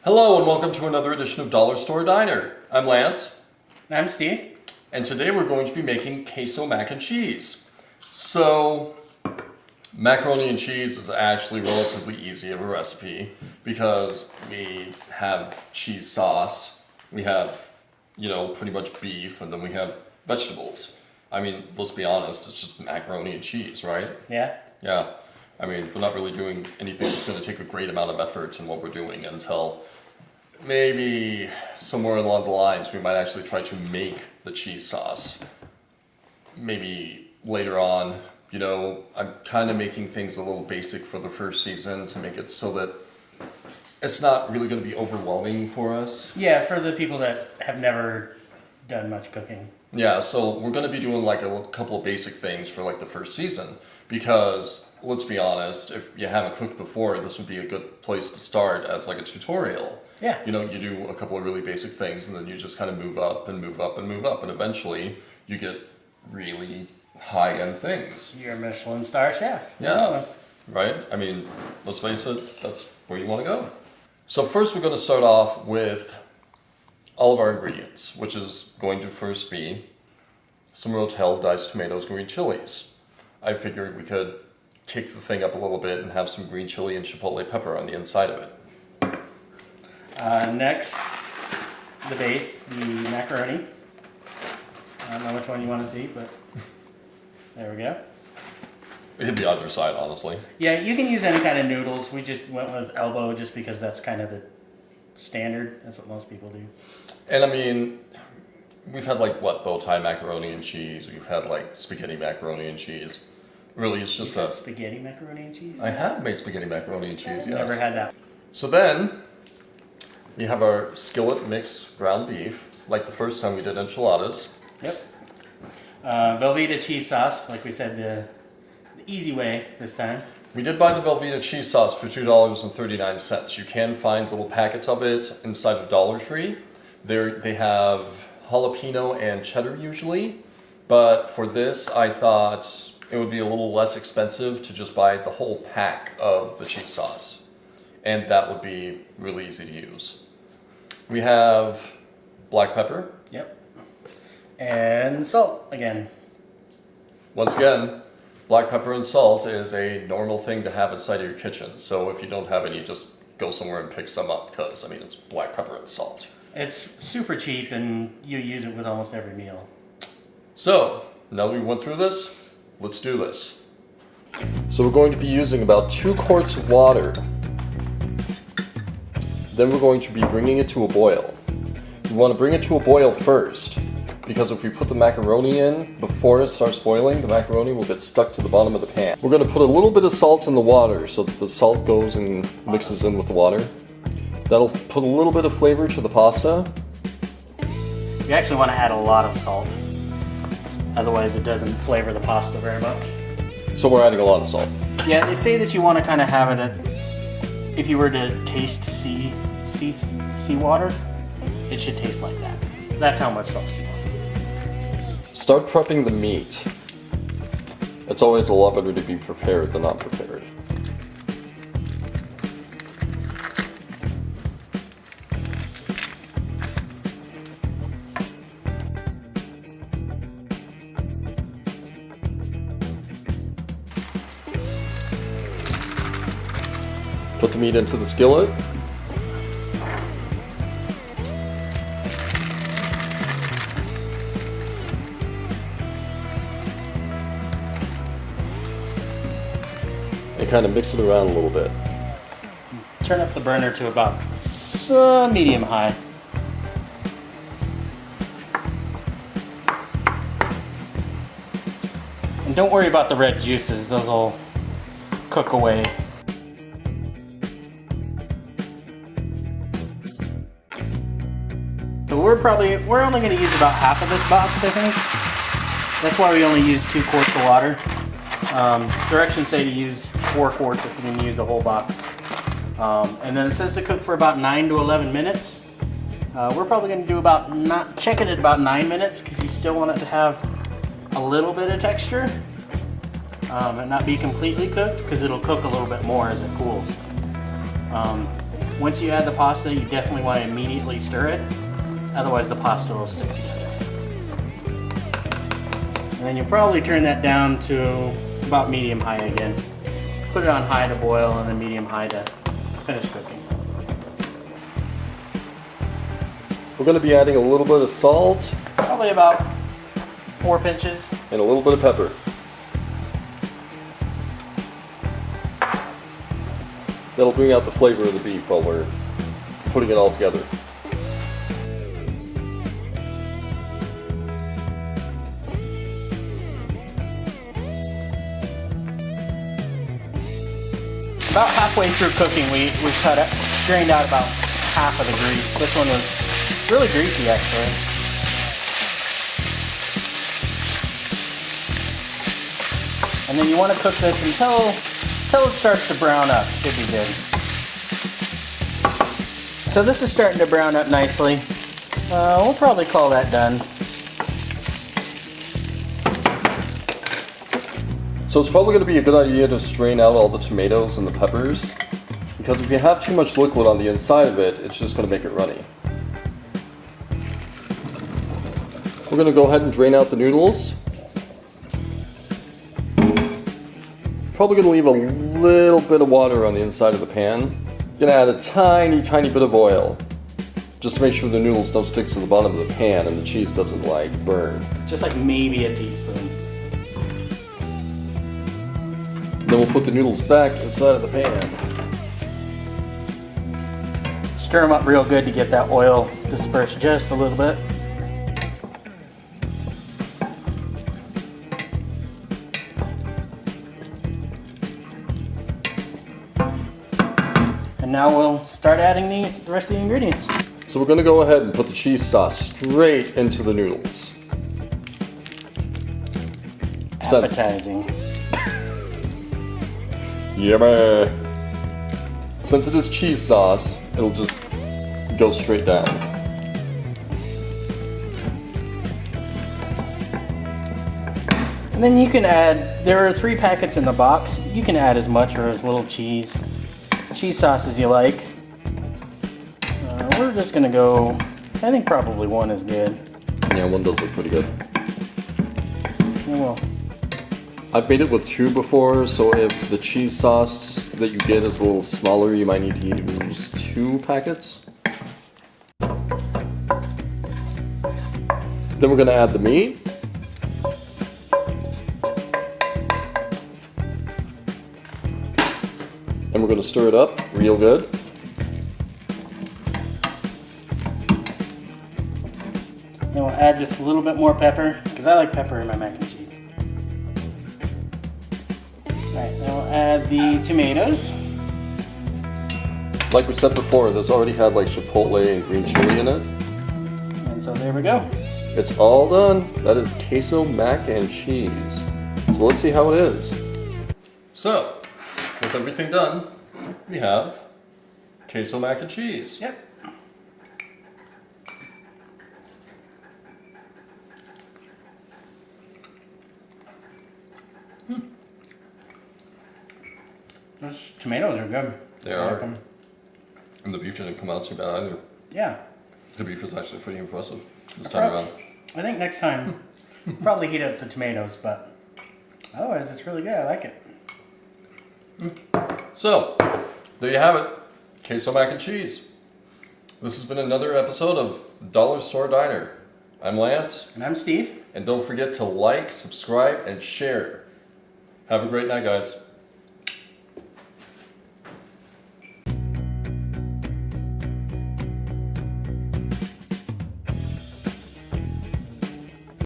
Hello and welcome to another edition of Dollar Store Diner. I'm Lance. I'm Steve. And today we're going to be making queso mac and cheese. So, macaroni and cheese is actually relatively easy of a recipe because we have cheese sauce, we have, pretty much beef, and then we have vegetables. I mean, let's be honest, it's just macaroni and cheese, right? Yeah. Yeah. I mean, we're not really doing anything that's going to take a great amount of effort in what we're doing until maybe somewhere along the lines we might actually try to make the cheese sauce. Maybe later on, I'm kind of making things a little basic for the first season to make it so that it's not really going to be overwhelming for us. Yeah, for the people that have never done much cooking. Yeah, so we're going to be doing like a couple of basic things for like the first season because let's be honest, if you haven't cooked before, this would be a good place to start as like a tutorial. Yeah. You do a couple of really basic things and then you just kind of move up and move up and move up and eventually you get really high-end things. You're a Michelin star chef. Yeah, right? I mean, let's face it, that's where you want to go. So first we're going to start off with all of our ingredients, which is going to first be some Rotel diced tomatoes, green chilies. I figured we could kick the thing up a little bit and have some green chili and chipotle pepper on the inside of it. Next, the base, the macaroni. I don't know which one you want to see, but there we go. It could be either side, honestly. Yeah, you can use any kind of noodles. We just went with elbow just because that's kind of the standard. That's what most people do. And I mean, we've had like, bow tie macaroni and cheese. We've had like spaghetti macaroni and cheese. Really, it's just a... spaghetti macaroni and cheese? I have made spaghetti macaroni and cheese, yes. Never had that. So then, we have our skillet mixed ground beef, like the first time we did enchiladas. Yep. Velveeta cheese sauce, like we said, the easy way this time. We did buy the Velveeta cheese sauce for $2.39. You can find little packets of it inside of Dollar Tree. They have jalapeno and cheddar usually, but for this I thought it would be a little less expensive to just buy the whole pack of the cheese sauce. And that would be really easy to use. We have black pepper. Yep. And salt again. Once again, black pepper and salt is a normal thing to have inside of your kitchen. So if you don't have any, just go somewhere and pick some up because, I mean, it's black pepper and salt. It's super cheap and you use it with almost every meal. So, now that we went through this, let's do this. So we're going to be using about 2 quarts of water. Then we're going to be bringing it to a boil. We want to bring it to a boil first, because if we put the macaroni in before it starts boiling, the macaroni will get stuck to the bottom of the pan. We're going to put a little bit of salt in the water so that the salt goes and mixes in with the water. That'll put a little bit of flavor to the pasta. You actually want to add a lot of salt. Otherwise it doesn't flavor the pasta very much. So we're adding a lot of salt. Yeah, they say that you want to kind of have it at, if you were to taste seawater, it should taste like that. That's how much salt you want. Start prepping the meat. It's always a lot better to be prepared than not prepared. Put the meat into the skillet. And kind of mix it around a little bit. Turn up the burner to about medium high. And don't worry about the red juices, those will cook away. So we're only going to use about half of this box, I think. That's why we only use 2 quarts of water. Directions say to use 4 quarts if you can use the whole box. And then it says to cook for about 9 to 11 minutes. We're probably going to do check it at about 9 minutes because you still want it to have a little bit of texture and not be completely cooked because it'll cook a little bit more as it cools. Once you add the pasta, you definitely want to immediately stir it. Otherwise the pasta will stick together. And then you'll probably turn that down to about medium-high again. Put it on high to boil and then medium-high to finish cooking. We're going to be adding a little bit of salt. Probably about 4 pinches. And a little bit of pepper. That'll bring out the flavor of the beef while we're putting it all together. About halfway through cooking, we strained out about half of the grease. This one was really greasy, actually. And then you want to cook this until it starts to brown up. Should be good. So this is starting to brown up nicely. We'll probably call that done. So it's probably going to be a good idea to strain out all the tomatoes and the peppers, because if you have too much liquid on the inside of it, it's just going to make it runny. We're going to go ahead and drain out the noodles. Probably going to leave a little bit of water on the inside of the pan. Going to add a tiny bit of oil, just to make sure the noodles don't stick to the bottom of the pan and the cheese doesn't like burn. Just like maybe a teaspoon. Then we'll put the noodles back inside of the pan. Stir them up real good to get that oil dispersed just a little bit. And now we'll start adding the rest of the ingredients. So we're going to go ahead and put the cheese sauce straight into the noodles. Appetizing. Yummy! Since it is cheese sauce, it'll just go straight down. And then you can add, there are 3 packets in the box. You can add as much or as little cheese sauce as you like. We're just gonna go, I think probably 1 is good. Yeah, 1 does look pretty good. And we'll I've made it with 2 before, so if the cheese sauce that you get is a little smaller, you might need to use 2 packets. Then we're going to add the meat. And we're going to stir it up real good. Then we'll add just a little bit more pepper, because I like pepper in my mac and cheese. Alright, then we'll add the tomatoes. Like we said before, this already had like chipotle and green chili in it. And so there we go. It's all done. That is queso mac and cheese. So let's see how it is. So, with everything done, we have queso mac and cheese. Yep. Those tomatoes are good. They are. And the beef didn't come out too bad either. Yeah. The beef is actually pretty impressive this time around. I think next time, probably heat up the tomatoes, but otherwise it's really good. I like it. So, there you have it. Queso mac and cheese. This has been another episode of Dollar Store Diner. I'm Lance. And I'm Steve. And don't forget to like, subscribe, and share. Have a great night, guys.